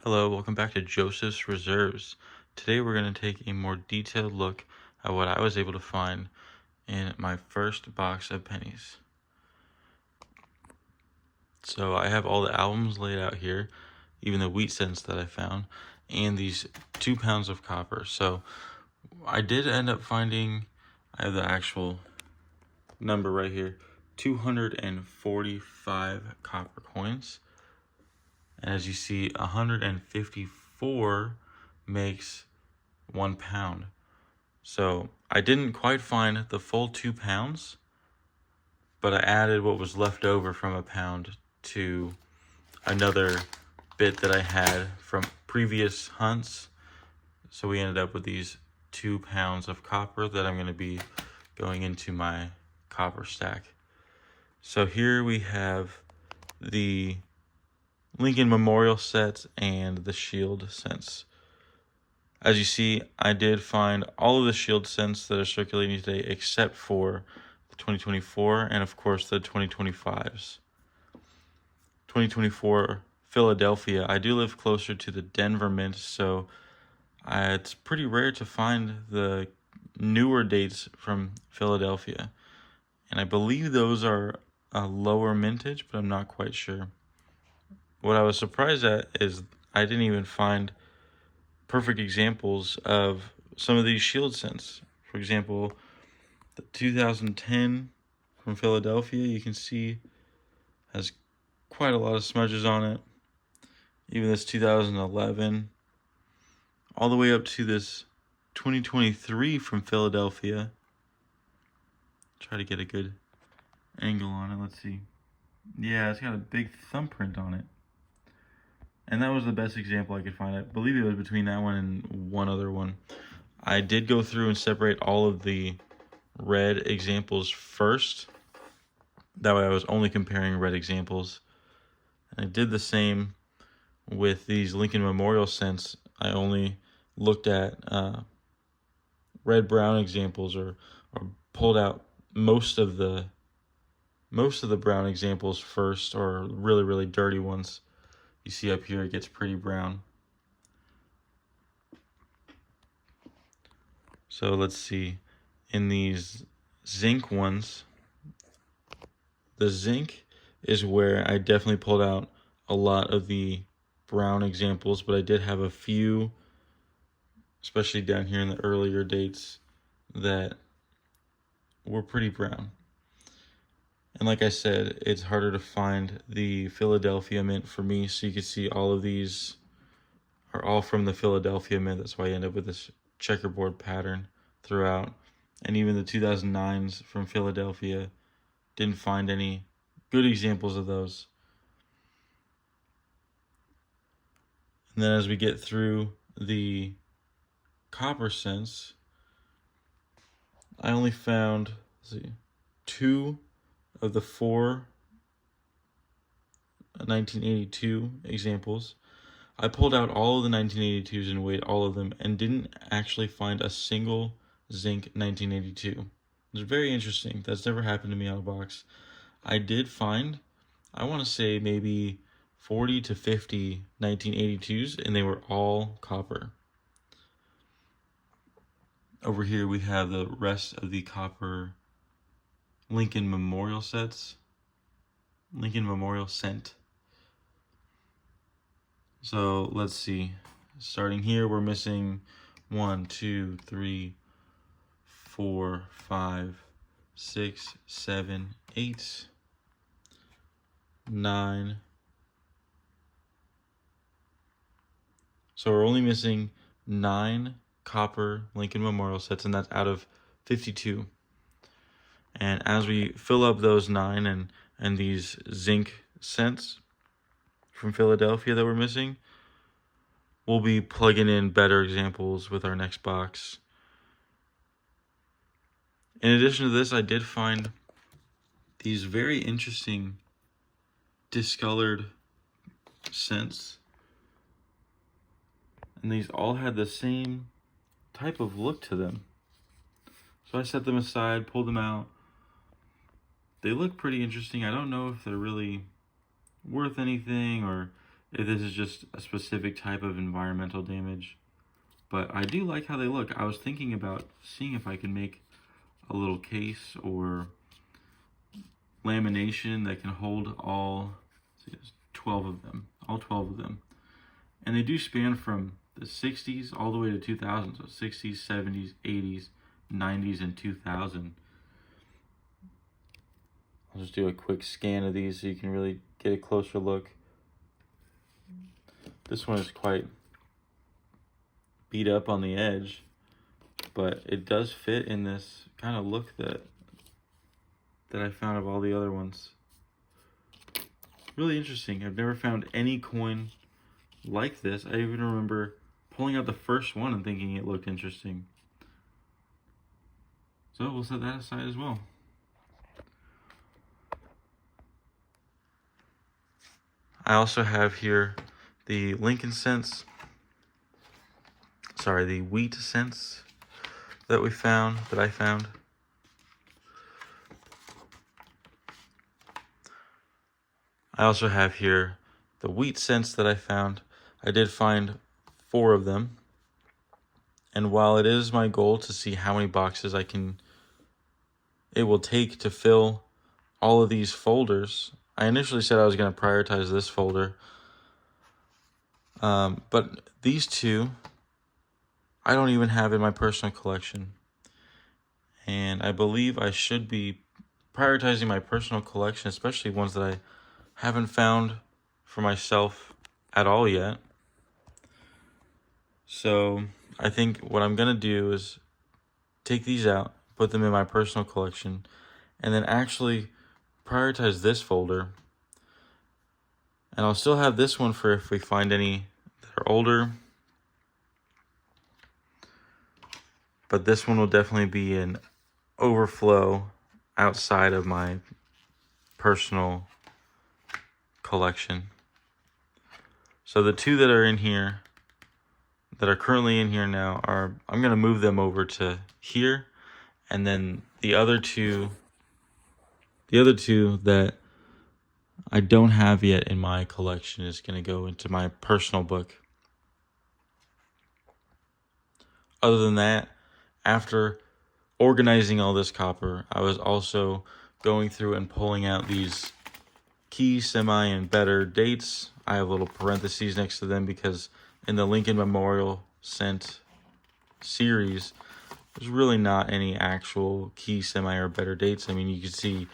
Hello, welcome back to Joseph's Reserves. Today we're going to take a more detailed look at what I was able to find in my first box of pennies. So I have all the albums laid out here, even the wheat cents that I found, and these 2 pounds of copper. So I did end up finding, I have the actual number right here, 245 copper coins. And as you see, 154 makes 1 pound. So I didn't quite find the full 2 pounds, but I added what was left over from a pound to another bit that I had from previous hunts. So we ended up with these 2 pounds of copper that I'm going to be going into my copper stack. So here we have the Lincoln Memorial sets and the Shield cents. As you see, I did find all of the Shield cents that are circulating today except for the 2024 and of course the 2025s. 2024 Philadelphia. I do live closer to the Denver Mint, so it's pretty rare to find the newer dates from Philadelphia. And I believe those are a lower mintage, but I'm not quite sure. What I was surprised at is I didn't even find perfect examples of some of these Shield cents. For example, the 2010 from Philadelphia, you can see has quite a lot of smudges on it. Even this 2011, all the way up to this 2023 from Philadelphia. Try to get a good angle on it. Let's see. Yeah, it's got a big thumbprint on it. And that was the best example I could find. I believe it was between that one and one other one. I did go through and separate all of the red examples first. That way I was only comparing red examples. And I did the same with these Lincoln Memorial cents. I only looked at red-brown examples or pulled out most of the brown examples first, or really dirty ones. You see up here it gets pretty brown. So let's see, in these zinc ones, the zinc is where I definitely pulled out a lot of the brown examples, but I did have a few, especially down here in the earlier dates, that were pretty brown. And like I said, it's harder to find the Philadelphia Mint for me, so you can see all of these are all from the Philadelphia Mint. That's why I end up with this checkerboard pattern throughout. And even the 2009s from Philadelphia, didn't find any good examples of those. And then as we get through the copper cents, I only found, let's see, 2 of the 4 1982 examples. I pulled out all of the 1982s and weighed all of them and didn't actually find a single zinc 1982. It's very interesting. That's never happened to me out of box. I did find, I want to say maybe 40 to 50 1982s, and they were all copper. Over here we have the rest of the copper Lincoln Memorial sets. Lincoln Memorial cent. So let's see. Starting here, we're missing 1, 2, 3, 4, 5, 6, 7, 8, 9. So we're only missing 9 copper Lincoln Memorial sets, and that's out of 52. And as we fill up those 9 and these zinc cents from Philadelphia that we're missing, we'll be plugging in better examples with our next box. In addition to this, I did find these very interesting discolored cents. And these all had the same type of look to them. So I set them aside, pulled them out. They look pretty interesting. I don't know if they're really worth anything or if this is just a specific type of environmental damage. But I do like how they look. I was thinking about seeing if I can make a little case or lamination that can hold all, see, there's 12 of them, all 12 of them. And they do span from the 60s all the way to 2000, so 60s, 70s, 80s, 90s, and 2000. I'll just do a quick scan of these so you can really get a closer look. This one is quite beat up on the edge, but it does fit in this kind of look that I found of all the other ones. Really interesting. I've never found any coin like this. I even remember pulling out the first one and thinking it looked interesting. So we'll set that aside as well. I also have here the Lincoln cents. Sorry, the wheat cents that I found. I also have here the wheat cents that I found. I did find 4 of them. And while it is my goal to see how many boxes it will take to fill all of these folders, I initially said I was going to prioritize this folder. But these 2, I don't even have in my personal collection. And I believe I should be prioritizing my personal collection, especially ones that I haven't found for myself at all yet. So I think what I'm going to do is take these out, put them in my personal collection, and then actually prioritize this folder. And I'll still have this one for if we find any that are older. But this one will definitely be an overflow outside of my personal collection. So the 2 that are in here, that are currently in here now, I'm going to move them over to here. And then the other two that I don't have yet in my collection is going to go into my personal book. Other than that, after organizing all this copper, I was also going through and pulling out these key, semi, and better dates. I have little parentheses next to them because in the Lincoln Memorial Cent series, there's really not any actual key, semi, or better dates. I mean, you can see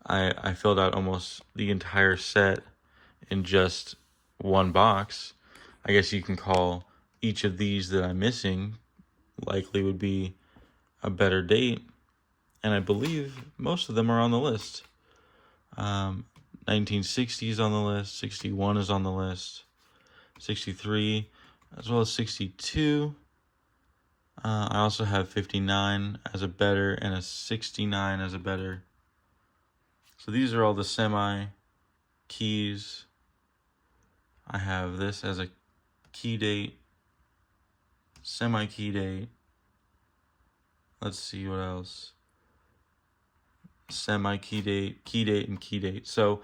I filled out almost the entire set in just one box. I guess you can call each of these that I'm missing likely would be a better date. And I believe most of them are on the list. 1960 is on the list, 61 is on the list, 63, as well as 62. I also have 59 as a better and a 69 as a better. So these are all the semi keys. I have this as a key date, semi key date. Let's see what else. Semi key date, and key date. So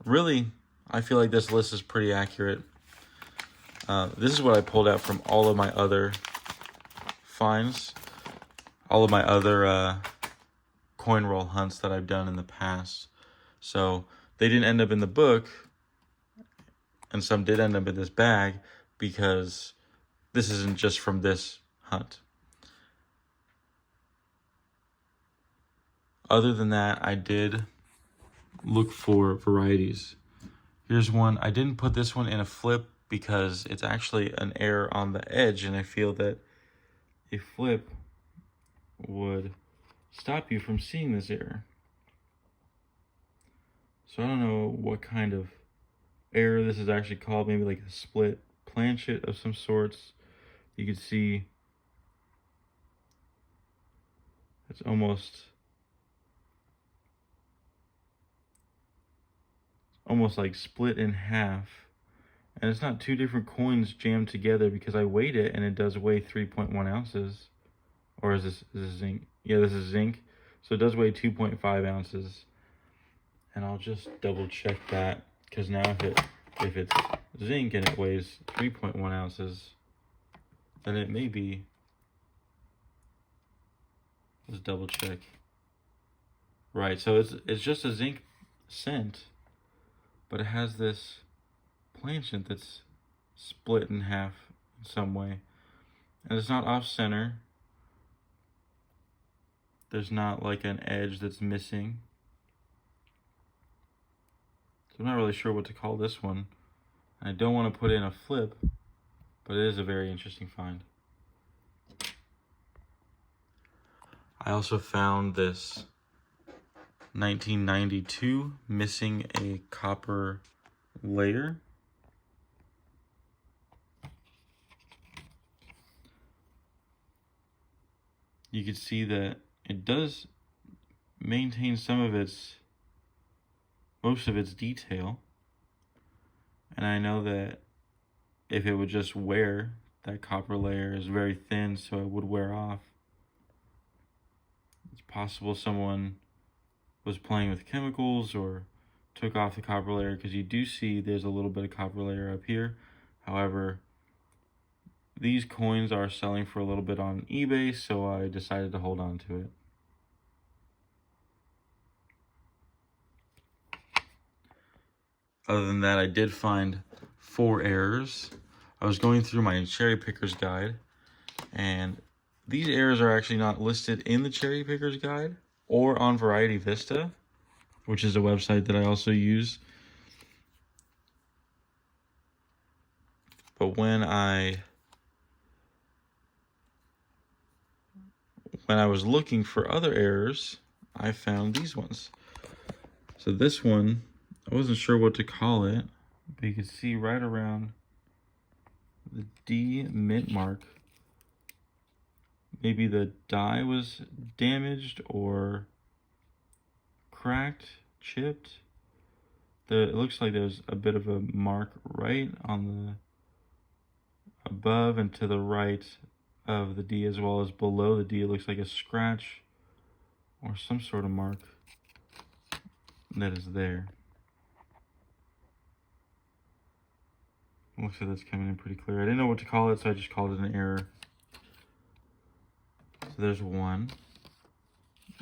really, I feel like this list is pretty accurate. This is what I pulled out from all of my other finds, all of my other coin roll hunts that I've done in the past. So they didn't end up in the book, and some did end up in this bag because this isn't just from this hunt. Other than that, I did look for varieties. Here's one. I didn't put this one in a flip because it's actually an error on the edge, and I feel that a flip would stop you from seeing this error. So I don't know what kind of error this is actually called. Maybe like a split planchet of some sorts. You can see it's almost like split in half. And it's not 2 different coins jammed together because I weighed it and it does weigh 3.1 ounces. Or is this zinc? Yeah, this is zinc. So it does weigh 2.5 ounces. And I'll just double check that because now if it's zinc and it weighs 3.1 ounces, then it may be, let's double check. Right, so it's just a zinc cent, but it has this planchet that's split in half in some way. And it's not off center. There's not like an edge that's missing. So I'm not really sure what to call this one. I don't want to put in a flip, but it is a very interesting find. I also found this 1992 missing a copper layer. You can see that it does maintain most of its detail. And I know that if it would just wear, that copper layer is very thin, so it would wear off. It's possible someone was playing with chemicals or took off the copper layer, because you do see there's a little bit of copper layer up here. However, these coins are selling for a little bit on eBay, so I decided to hold on to it. Other than that, I did find 4 errors. I was going through my cherry picker's guide, and these errors are actually not listed in the cherry picker's guide or on Variety Vista, which is a website that I also use. But when I was looking for other errors, I found these ones. So this one, I wasn't sure what to call it, but you can see right around the D mint mark, maybe the die was damaged or cracked, chipped. It looks like there's a bit of a mark right on the above and to the right of the D, as well as below the D. It looks like a scratch or some sort of mark that is there. Looks like that's coming in pretty clear. I didn't know what to call it, so I just called it an error. So there's one.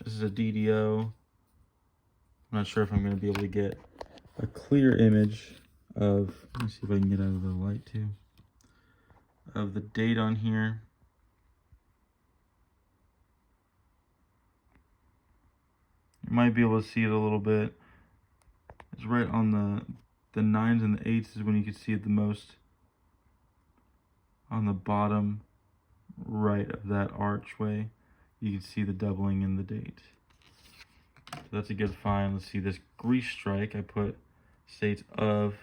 This is a DDO. I'm not sure if I'm going to be able to get a clear image of, let me see if I can get out of the light too, of the date on here. You might be able to see it a little bit. It's right on the 9s and the 8s is when you can see it the most. On the bottom right of that archway, you can see the doubling in the date. So that's a good find. Let's see this grease strike. I put States of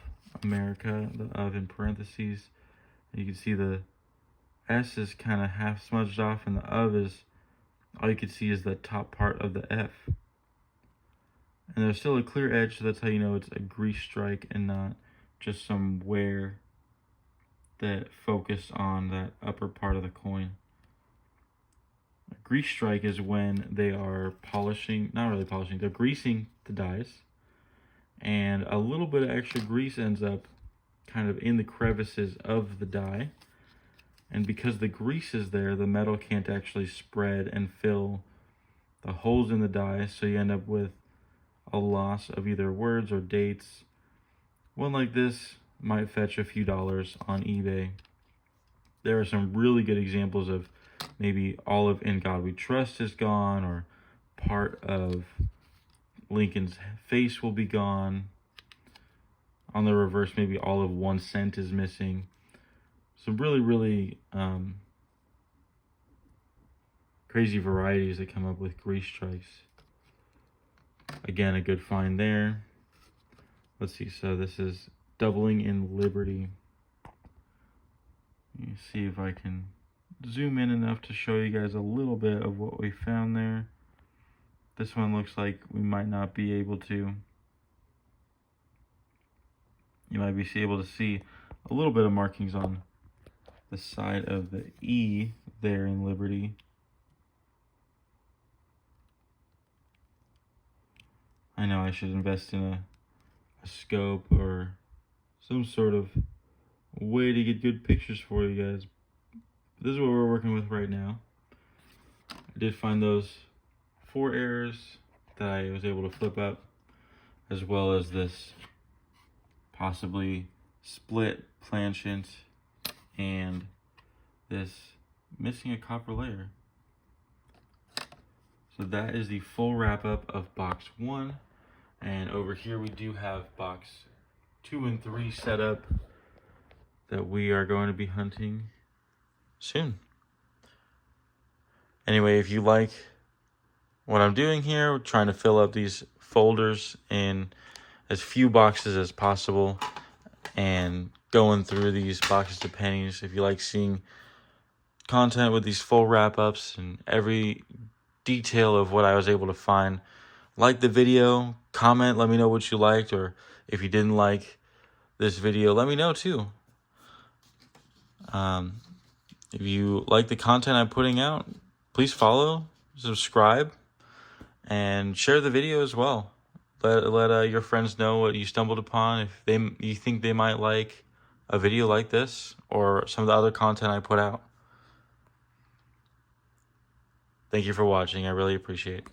America, the of in parentheses. You can see the S is kind of half smudged off, and the of is, all you can see is the top part of the F. And there's still a clear edge, so that's how you know it's a grease strike and not just some wear that focused on that upper part of the coin. A grease strike is when they are polishing, not really polishing, they're greasing the dies, and a little bit of extra grease ends up kind of in the crevices of the die. And because the grease is there, the metal can't actually spread and fill the holes in the die, so you end up with a loss of either words or dates. One like this might fetch a few dollars on eBay. There are some really good examples of maybe all of In God We Trust is gone, or part of Lincoln's face will be gone. On the reverse, maybe all of 1 cent is missing. Some really crazy varieties that come up with grease strikes. Again, a good find there. Let's see, so this is doubling in Liberty. Let me see if I can zoom in enough to show you guys a little bit of what we found there. This one looks like we might not be able to. You might be able to see a little bit of markings on the side of the E there in Liberty. I know I should invest in a scope or some sort of way to get good pictures for you guys. This is what we're working with right now. I did find those 4 errors that I was able to flip up, as well as this possibly split planchet and this missing a copper layer. So that is the full wrap up of box 1. And over here we do have box 2 and 3 set up that we are going to be hunting soon. Anyway, if you like what I'm doing here, we're trying to fill up these folders in as few boxes as possible and going through these boxes of pennies. If you like seeing content with these full wrap-ups and every detail of what I was able to find, like the video, comment, let me know what you liked, or if you didn't like this video, let me know too. If you like the content I'm putting out, please follow, subscribe, and share the video as well. Let your friends know what you stumbled upon. If you think they might like a video like this or some of the other content I put out. Thank you for watching. I really appreciate it.